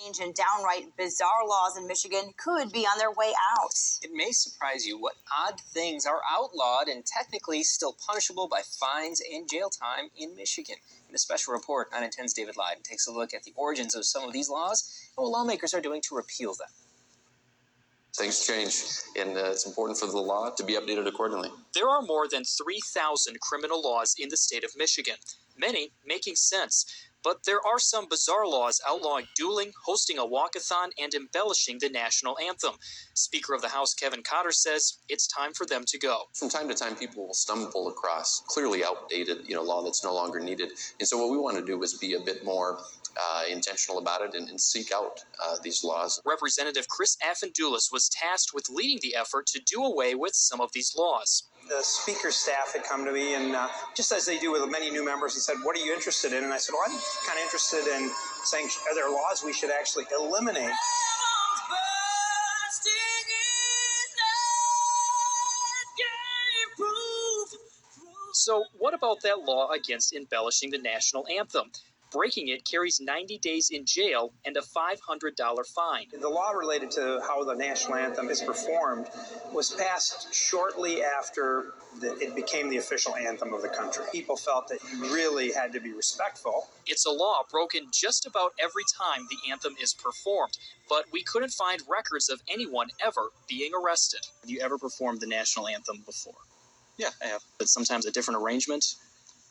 And downright bizarre laws in Michigan could be on their way out. It may surprise you what odd things are outlawed and technically still punishable by fines and jail time in Michigan. In a special report, 9 on 10's David Lyden takes a look at the origins of some of these laws and what lawmakers are doing to repeal them. Things change, and it's important for the law to be updated accordingly. There are more than 3,000 criminal laws in the state of Michigan, many making sense. But there are some bizarre laws outlawing dueling, hosting a walkathon, and embellishing the national anthem. Speaker of the House Kevin Cotter says it's time for them to go. From time to time, people will stumble across clearly outdated, law that's no longer needed. And so what we want to do is be a bit more intentional about it and seek out these laws. Representative Chris Affendoulis was tasked with leading the effort to do away with some of these laws. The speaker's staff had come to me, and just as they do with many new members, he said, "What are you interested in?" And I said, "Well, I'm kind of interested in saying, are there laws we should actually eliminate?" So what about that law against embellishing the national anthem? Breaking it carries 90 days in jail and a $500 fine. The law related to how the national anthem is performed was passed shortly after it became the official anthem of the country. People felt that you really had to be respectful. It's a law broken just about every time the anthem is performed, but we couldn't find records of anyone ever being arrested. Have you ever performed the national anthem before? Yeah, I have. But sometimes a different arrangement?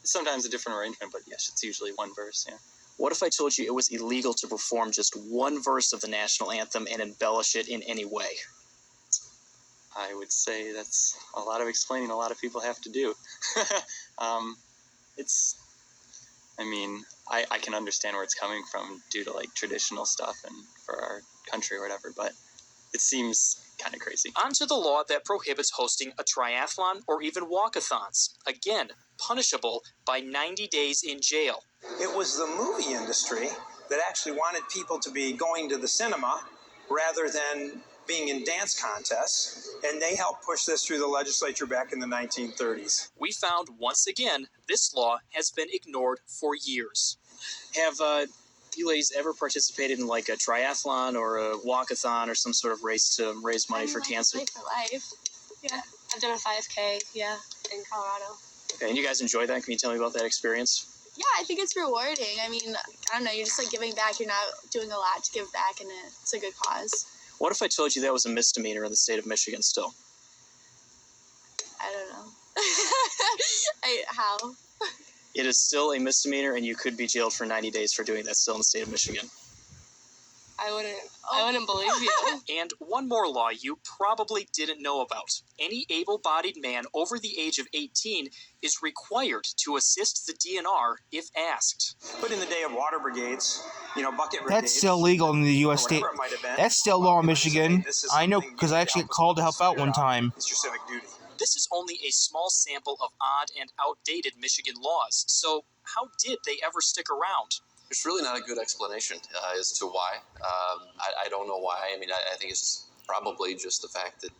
Sometimes a different arrangement, but yes, it's usually one verse, yeah. What if I told you it was illegal to perform just one verse of the national anthem and embellish it in any way? I would say that's a lot of explaining a lot of people have to do. I can understand where it's coming from due to traditional stuff and for our country or whatever, but it seems kind of crazy. On to the law that prohibits hosting a triathlon or even walkathons. Again, punishable by 90 days in jail. It was the movie industry that actually wanted people to be going to the cinema rather than being in dance contests, and they helped push this through the legislature back in the 1930s. We found, once again, this law has been ignored for years. Have you ladies ever participated in a triathlon or a walkathon or some sort of race to raise money for cancer? Life for life. Yeah, I've done a 5K, in Colorado. Okay, and you guys enjoy that? Can you tell me about that experience? Yeah, I think it's rewarding. I mean, I don't know, you're just giving back. You're not doing a lot to give back, and it's a good cause. What if I told you that was a misdemeanor in the state of Michigan still? I don't know. How? It is still a misdemeanor, and you could be jailed for 90 days for doing that still in the state of Michigan. I wouldn't believe you. And one more law you probably didn't know about. Any able-bodied man over the age of 18 is required to assist the DNR if asked. But in the day of water brigades, bucket brigades... That's still legal in the U.S. state. That's still law in Michigan. I know, because I actually get called to help out one time. It's your civic duty. This is only a small sample of odd and outdated Michigan laws. So how did they ever stick around? There's really not a good explanation as to why. I don't know why. I think it's probably just the fact that,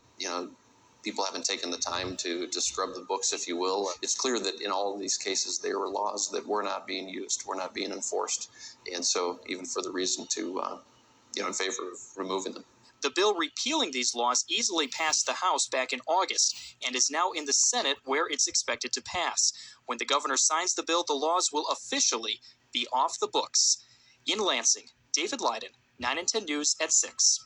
people haven't taken the time to scrub the books, if you will. It's clear that in all of these cases, there were laws that were not being used, were not being enforced. And so even for the reason to, in favor of removing them. The bill repealing these laws easily passed the House back in August and is now in the Senate where it's expected to pass. When the governor signs the bill, the laws will officially be off the books. In Lansing, David Lyden, 9 on 10 News at 6.